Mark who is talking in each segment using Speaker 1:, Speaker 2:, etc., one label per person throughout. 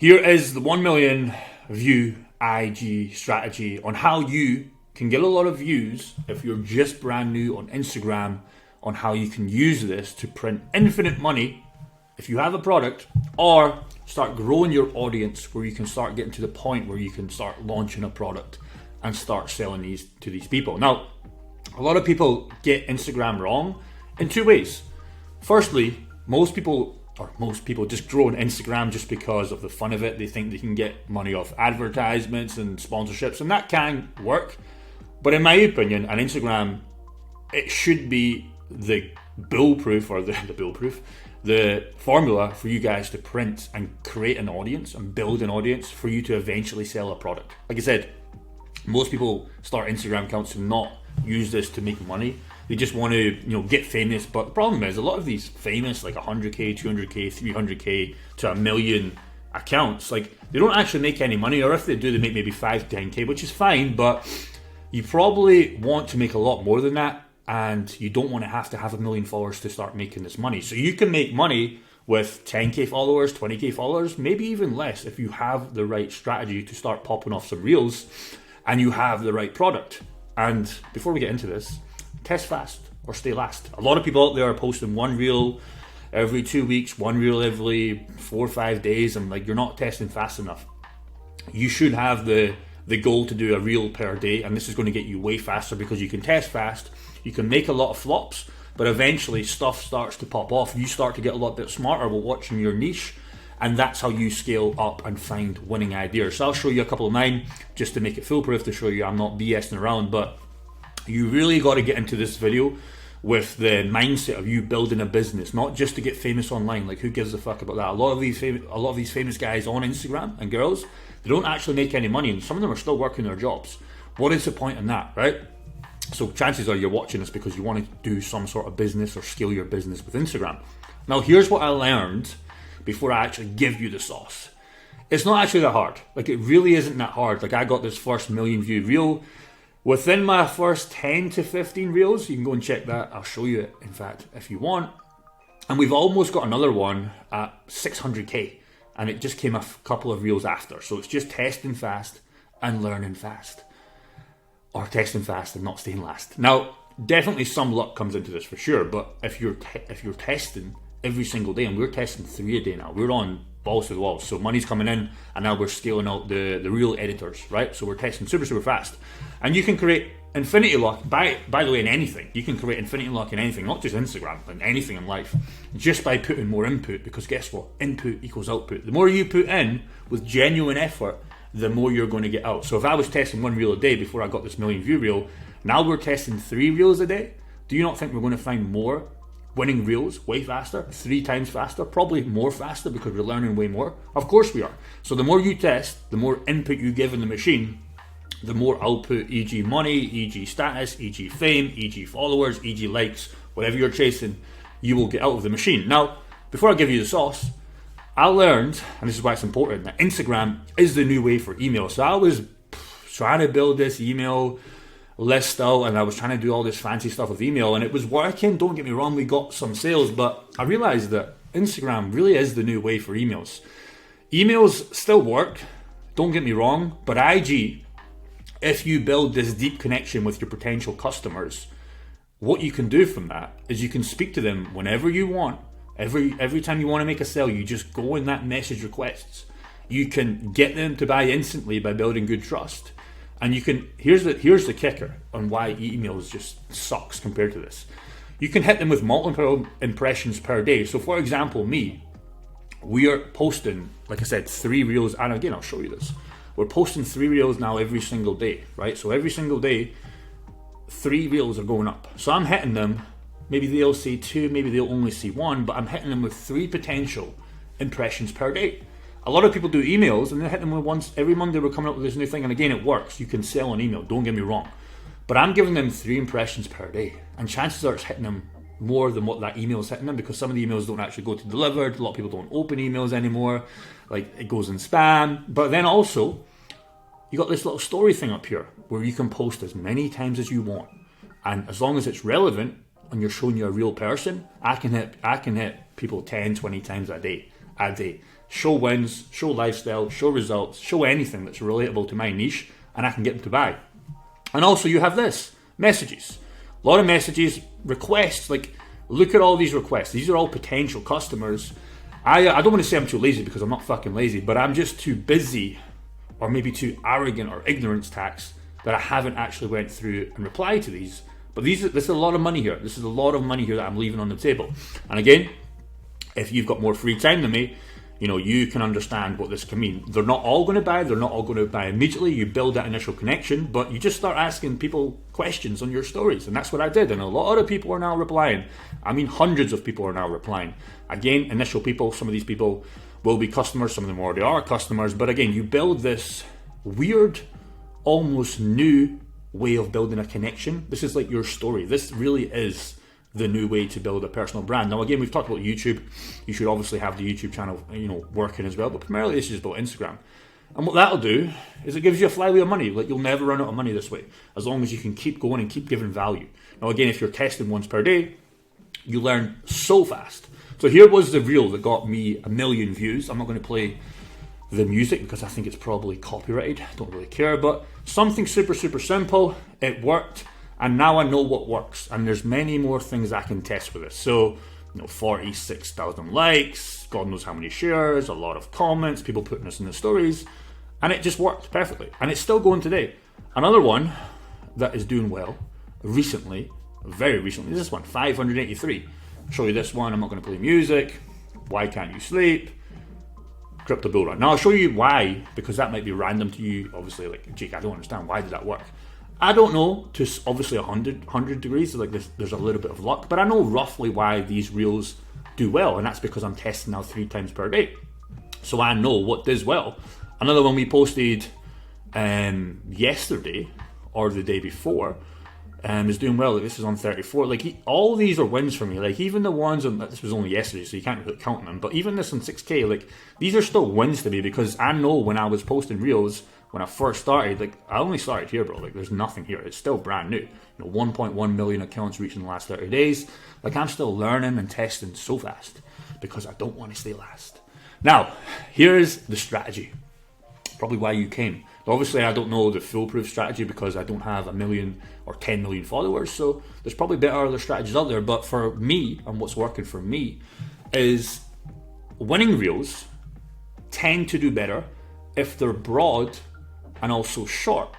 Speaker 1: Here is the 1 million view IG strategy on how you can get a lot of views if you're just brand new on Instagram, on how you can use this to print infinite money if you have a product, or start growing your audience where you can start getting to the point where you can start launching a product and start selling these to these people. Now, a lot of people get Instagram wrong in two ways. Firstly, most people just grow on Instagram just because of the fun of it. They think they can get money off advertisements and sponsorships, and that can work. But in my opinion, on Instagram, it should be the bulletproof, or the formula for you guys to print and create an audience and build an audience for you to eventually sell a product. Like I said, most people start Instagram accounts to not use this to make money. They just want to, get famous. But the problem is, a lot of these famous, like 100k, 200k, 300k to a million accounts, like they don't actually make any money, or if they do, they make maybe 5 to 10k, which is fine. But you probably want to make a lot more than that, and you don't want to have a million followers to start making this money. So you can make money with 10k followers, 20k followers, maybe even less if you have the right strategy to start popping off some reels and you have the right product. And before we get into this, test fast or stay last. A lot of people out there are posting one reel every 2 weeks, one reel every 4 or 5 days, and like, you're not testing fast enough. You should have the goal to do a reel per day, and this is going to get you way faster because you can test fast, you can make a lot of flops, but eventually stuff starts to pop off. You start to get a lot bit smarter while watching your niche, and that's how you scale up and find winning ideas. So I'll show you a couple of mine just to make it foolproof, to show you I'm not BSing around. But you really got to get into this video with the mindset of you building a business, not just to get famous online. Like, who gives a fuck about that? A lot of these famous guys on Instagram and girls, they don't actually make any money, and some of them are still working their jobs. What is the point in that, right? So chances are you're watching this because you want to do some sort of business or scale your business with Instagram. Now, here's what I learned before I actually give you the sauce. It's not actually that hard. Like, it really isn't that hard. Like, I got this first million view reel. Within my first 10 to 15 reels, you can go and check that. I'll show you it, in fact, if you want. And we've almost got another one at 600k. And it just came a couple of reels after. So it's just testing fast and learning fast. Or testing fast and not staying last. Now, definitely some luck comes into this for sure. But if you're testing every single day, and we're testing 3 a day now, we're on balls to the walls. So money's coming in, and now we're scaling out the real editors, right? So we're testing super fast. And you can create infinity luck, by the way, in anything. You can create infinity luck in anything, not just Instagram, but anything in life, just by putting more input. Because guess what? Input equals output. The more you put in with genuine effort, the more you're going to get out. So if I was testing 1 reel a day before I got this million view reel, now we're testing 3 reels a day. Do you not think we're going to find more winning reels way faster, 3 times faster, probably more faster, because we're learning way more? Of course we are. So the more you test, the more input you give in the machine, the more output, e.g. money, e.g. status, e.g. fame, e.g. followers, e.g. likes, whatever you're chasing, you will get out of the machine. Now, before I give you the sauce, I learned, and this is why it's important, that Instagram is the new way for email. So I was trying to build this email list out, and I was trying to do all this fancy stuff with email, and it was working. Don't get me wrong, we got some sales, but I realized that Instagram really is the new way for emails. Emails still work, don't get me wrong, but IG, if you build this deep connection with your potential customers, what you can do from that is you can speak to them whenever you want. Every time you want to make a sale, you just go in that message requests. You can get them to buy instantly by building good trust. And you can, here's the kicker on why emails just sucks compared to this. You can hit them with multiple impressions per day. So for example, we are posting, like I said, 3 reels, and again, I'll show you this. We're posting 3 reels now every single day, right? So every single day, 3 reels are going up. So I'm hitting them, maybe they'll see 2, maybe they'll only see 1, but I'm hitting them with 3 potential impressions per day. A lot of people do emails and they hit them with once every Monday. We're coming up with this new thing, and again, it works. You can sell an email, don't get me wrong, but I'm giving them 3 impressions per day, and chances are it's hitting them more than what that email is hitting them, because some of the emails don't actually go to delivered. A lot of people don't open emails anymore, like it goes in spam. But then also, you got this little story thing up here where you can post as many times as you want, and as long as it's relevant and you're showing you're a real person, I can hit people 10, 20 times a day. show wins, show lifestyle, show results, show anything that's relatable to my niche, and I can get them to buy. And also you have this, messages. A lot of messages, requests, like look at all these requests. These are all potential customers. I don't want to say I'm too lazy because I'm not fucking lazy, but I'm just too busy or maybe too arrogant or ignorance tax that I haven't actually went through and replied to these. But this is a lot of money here. This is a lot of money here that I'm leaving on the table. And again, if you've got more free time than me, you know, you can understand what this can mean. They're not all going to buy. They're not all going to buy immediately. You build that initial connection, but you just start asking people questions on your stories. And that's what I did. And a lot of people are now replying. I mean, hundreds of people are now replying. Again, initial people, some of these people will be customers. Some of them already are customers. But again, you build this weird, almost new way of building a connection. This is like your story. This really is the new way to build a personal brand. Now, again, we've talked about YouTube. You should obviously have the YouTube channel, you know, working as well, but primarily this is about Instagram. And what that'll do is it gives you a flywheel of money. Like, you'll never run out of money this way, as long as you can keep going and keep giving value. Now, again, if you're testing once per day, you learn so fast. So here was the reel that got me 1 million views. I'm not going to play the music because I think it's probably copyrighted. I don't really care, but something super, super simple. It worked. And now I know what works, and there's many more things I can test with this. So, you know, 46,000 likes, God knows how many shares, a lot of comments, people putting this in the stories, and it just worked perfectly. And it's still going today. Another one that is doing well recently, very recently, this one, 583. I'll show you this one. I'm not going to play music. Why can't you sleep? Crypto bull run. Now I'll show you why, because that might be random to you. Obviously, like, Jake, I don't understand. Why did that work? I don't know, to obviously 100 degrees, like there's a little bit of luck, but I know roughly why these reels do well, and that's because I'm testing now 3 times per day. So I know what does well. Another one we posted yesterday, or the day before, is doing well. Like, this is on 34. Like, all these are wins for me. Like, even the ones on, this was only yesterday, so you can't really count them, but even this on 6K, like, these are still wins to me, because I know when I was posting reels, when I first started, like, I only started here, bro. Like, there's nothing here. It's still brand new. You know, 1.1 million accounts reached in the last 30 days. Like, I'm still learning and testing so fast because I don't want to stay last. Now, here's the strategy. Probably why you came. Obviously, I don't know the foolproof strategy because I don't have 1 million or 10 million followers. So there's probably better other strategies out there. But for me, and what's working for me, is winning reels tend to do better if they're broad and also short.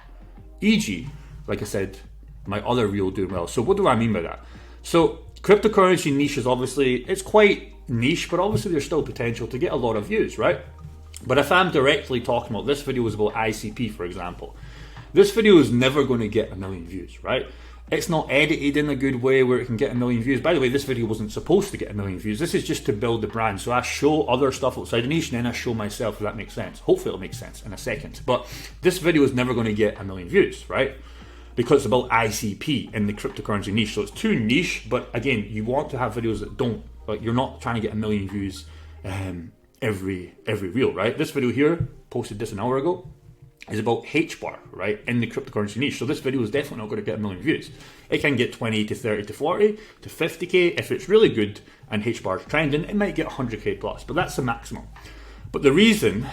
Speaker 1: E.g., like I said, my other reel doing well. So what do I mean by that? So cryptocurrency niche is obviously, it's quite niche, but obviously there's still potential to get a lot of views, right? But if I'm directly talking about, this video was about ICP, for example, this video is never going to get 1 million views, right? It's not edited in a good way where it can get 1 million views. By the way, this video wasn't supposed to get 1 million views. This is just to build the brand. So I show other stuff outside the niche, and then I show myself, if that makes sense. Hopefully it'll make sense in a second. But this video is never going to get 1 million views, right? Because it's about ICP in the cryptocurrency niche. So it's too niche, but again, you want to have videos that don't, like, you're not trying to get 1 million views every reel, right? This video here, posted this an hour ago, is about HBAR, right, in the cryptocurrency niche. So this video is definitely not going to get 1 million views. It can get 20 to 30 to 40 to 50k. If it's really good and HBAR is trending, it might get 100k plus, but that's the maximum. But the reason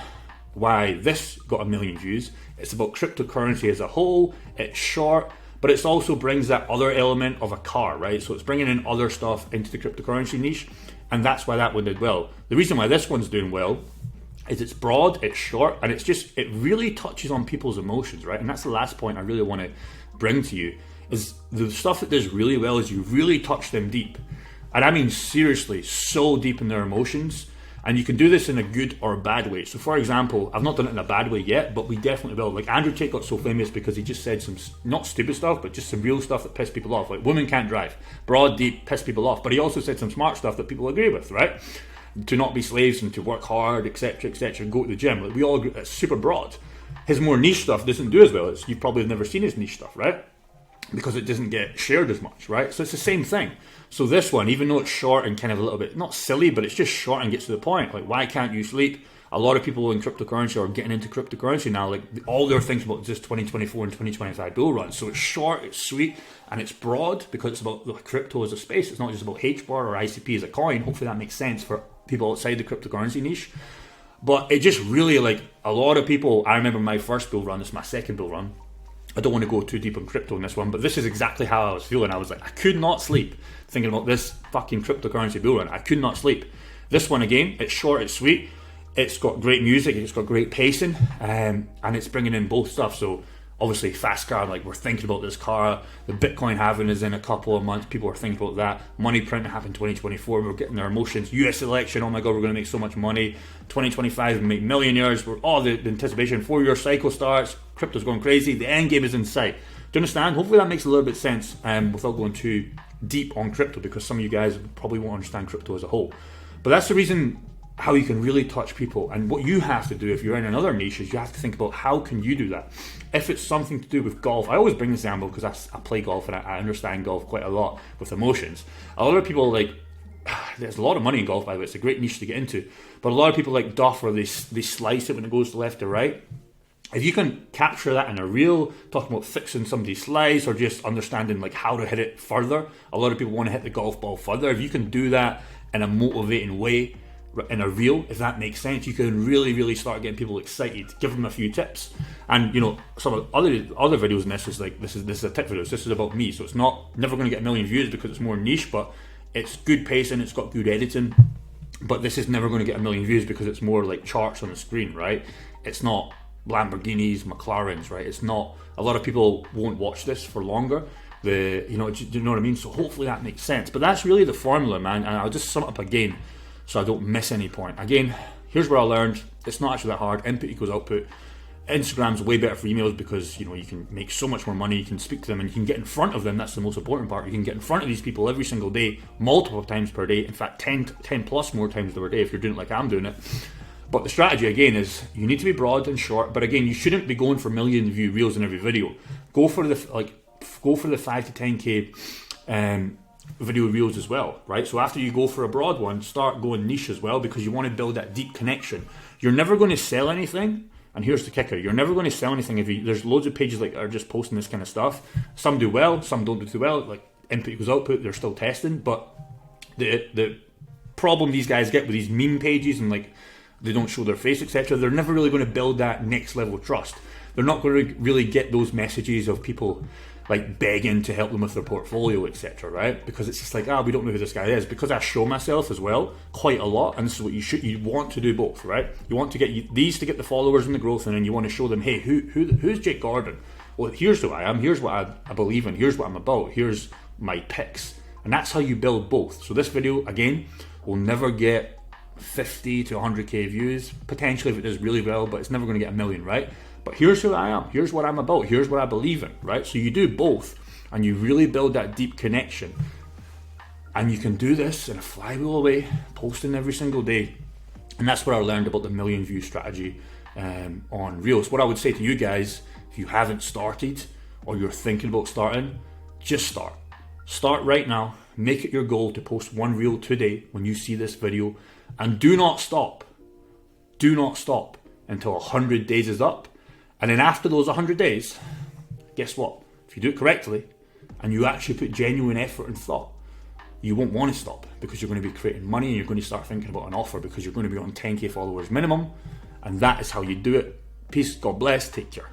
Speaker 1: why this got 1 million views, it's about cryptocurrency as a whole. It's short, but it also brings that other element of a car, right? So it's bringing in other stuff into the cryptocurrency niche, and that's why that one did well. The reason why this one's doing well is it's broad, it's short, and it's just, it really touches on people's emotions, right? And that's the last point I really want to bring to you, is the stuff that does really well is you really touch them deep. And I mean seriously, so deep in their emotions. And you can do this in a good or a bad way. So for example, I've not done it in a bad way yet, but we definitely will. Like, Andrew Tate got so famous because he just said some, not stupid stuff, but just some real stuff that pissed people off. Like, women can't drive. Broad, deep, pissed people off. But he also said some smart stuff that people agree with, right? To not be slaves and to work hard, etc., etc., go to the gym. Like, we all agree, that's super broad. His more niche stuff doesn't do as well. You've probably never seen his niche stuff, right? Because it doesn't get shared as much, right? So it's the same thing. So this one, even though it's short and kind of a little bit, not silly, but it's just short and gets to the point. Like, why can't you sleep? A lot of people in cryptocurrency are getting into cryptocurrency now. Like, all they're thinking about is this 2024 and 2025 bull run. So it's short, it's sweet, and it's broad because it's about crypto as a space. It's not just about HBAR or ICP as a coin. Hopefully that makes sense for people outside the cryptocurrency niche. But it just really, like, a lot of people, I remember my first bull run, this is my second bull run. I don't want to go too deep on crypto in this one, but this is exactly how I was feeling. I was like, I could not sleep thinking about this fucking cryptocurrency bull run. I could not sleep. This one, again, it's short, it's sweet. It's got great music, it's got great pacing, and it's bringing in both stuff. So obviously fast car, like, we're thinking about this car. The Bitcoin halving is in a couple of months. People are thinking about that. Money print happened 2024. We're getting our emotions. US election, oh my God, we're going to make so much money. 2025, we make millionaires. We're all the anticipation. 4-year cycle starts. Crypto's going crazy. The end game is in sight. Do you understand? Hopefully that makes a little bit of sense without going too deep on crypto, because some of you guys probably won't understand crypto as a whole. But that's the reason how you can really touch people. And what you have to do if you're in another niche is you have to think about how can you do that. If it's something to do with golf, I always bring this example because I play golf and I understand golf quite a lot with emotions. A lot of people, like, there's a lot of money in golf, by the way. It's a great niche to get into. But a lot of people like Duff, or they slice it when it goes to left or right. If you can capture that in a reel, talking about fixing somebody's slice or just understanding like how to hit it further. A lot of people want to hit the golf ball further. If you can do that in a motivating way, in a reel, if that makes sense, you can really, really start getting people excited. Give them a few tips, and you know, some of other videos in this is like this is a tip video. This is about me, so it's never going to get a million views because it's more niche, but it's good pacing, it's got good editing. But this is never going to get a million views because it's more like charts on the screen, right? It's not Lamborghinis, McLarens, right? It's not. A lot of people won't watch this for longer. Do you know what I mean? So hopefully that makes sense. But that's really the formula, man. And I'll just sum it up again, so I don't miss any point. Again, here's what I learned. It's not actually that hard. Input equals output. Instagram's way better for emails because, you know, you can make so much more money. You can speak to them and you can get in front of them. That's the most important part. You can get in front of these people every single day, multiple times per day. In fact, 10 plus more times per day if you're doing it like I'm doing it. But the strategy, again, is you need to be broad and short. But again, you shouldn't be going for million view reels in every video. Go for the 5 to 10k video reels as well, right? So after you go for a broad one, start going niche as well, because you want to build that deep connection. You're never going to sell anything, and here's the kicker: you're never going to sell anything if there's loads of pages like are just posting this kind of stuff. Some do well, some don't do too well. Like input equals output, they're still testing. But the problem these guys get with these meme pages and like they don't show their face, etc., they're never really going to build that next level of trust. They're not going to really get those messages of people like begging to help them with their portfolio, etc., right? Because it's just like, we don't know who this guy is. Because I show myself as well quite a lot, and this is what you want to do both, right? You want to get these to get the followers and the growth, and then you want to show them, hey, who's Jake Gordon? Well, here's who I am, here's what I believe in, here's what I'm about, here's my picks. And that's how you build both. So this video, again, will never get 50 to 100k views, potentially if it does really well, but it's never going to get a million, right? But here's who I am, here's what I'm about, here's what I believe in, right? So you do both and you really build that deep connection, and you can do this in a flywheel way, posting every single day. And that's what I learned about the million view strategy on Reels. What I would say to you guys, if you haven't started or you're thinking about starting, just start right now. Make it your goal to post one reel today when you see this video, and do not stop until 100 days is up. And then after those 100 days, guess what? If you do it correctly and you actually put genuine effort and thought, you won't want to stop, because you're going to be creating money and you're going to start thinking about an offer, because you're going to be on 10k followers minimum. And that is how you do it. Peace, God bless, take care.